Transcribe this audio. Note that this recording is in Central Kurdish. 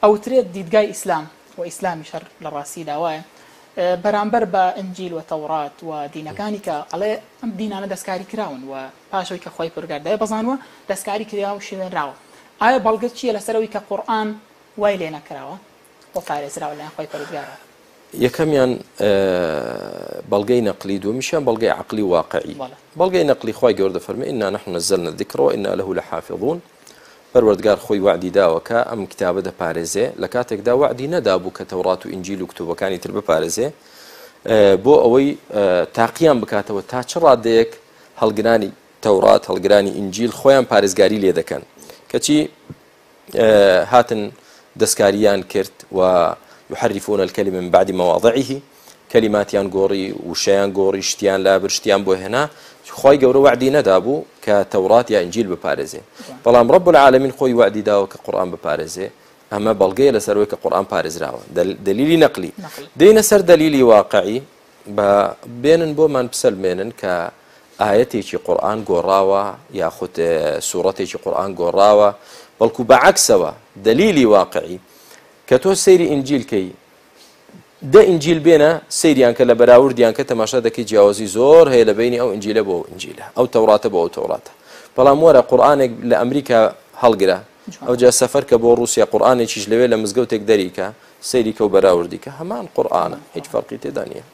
ئەوترێت دیدگای ئیسلام و ئیسلامی شەر لە ڕاستی داوایە بەرامبەر بە ئنجیل و تەورات و دینەکانی کە ئەڵێ ئەم دینانە دەستکاری کراون و پاشەوەی کە خۆی پروردگار بەزانوە دەستکاری کرا و شوێنراوە. ئایا بەڵگەت چییە لەسەرەوەی کە قورئان وای لێ نەکراوە بۆ پارێزراوە لەلایەن خۆی پروردگارە؟ یەکەمیان بەڵگەی نەقلی، دووەمیشیان بەڵگەی عەقلی و واقعی. بەڵگەی نەقلی خی گەوردە فەرمێ ئینا نەحن نەزەلنا الذیکر وئینا لەه لەحافظون. پەروەردگار خۆی وعدی داوەکە ئەم کتابە دەپارێزێ، لە کاتێکدا وعدی نەدابوو کە تەورات و ئینجیل و کتوبەکانی تر بپارێزێ بۆ ئەوەی تاقییان بکاتەوە تا چ ڕادەیەک هەڵگرانی تەورات هەڵگرانی ئینجیل خۆیان پارێزگاری لێ دەکەن، کەچی هاتن دەستکاریان کرد و يحرفون الكلمة من بعد مواضعه كلماتيان غوري وشيان غوري شتيان لابر شتيان بو هنا خوي گەورە وعدی نەدابوو کە تەورات یا ئینجیل بپارێزێ، بەڵام رب العالمین خۆی وعدی داوە کە قورئان بپارێزێ. ئەمە بەڵگەیە لەسەرەوەی کە قورئان پارێزراوە، دلیلی نەقلی. دێنە سەر دلیلی واقعی بە بێنن بۆمان بسەلمێنن کە ئاەتێکی قورئان گۆڕاوە یاخود سوورەتێکی قورئان گۆڕاوە، بەڵکو بەعەکسەوە دلیلی واقعی کە تۆ سەیری ئینجیلکەی دە ئینجیل بێنە سەیریان کە لە بەراوردیان کە تەماشا دەکەی جیاوازی زۆر هەیە لە بینی ئەو ئینجیلە بۆ ئینجیلە، ئەو تەوراتە بۆ ئەو تەوراتە. بەڵام وەرە قورئانێک لە ئەمریکا هەڵگرە، ئەوجا سەفەر کە بۆ رووسیا قورئانێکیش لەوێ لە مزگەوتێک دەریکە سەیری کە و بەراوردیکە هەمان قورئانە، هیچ فەرقی تێدا نییە.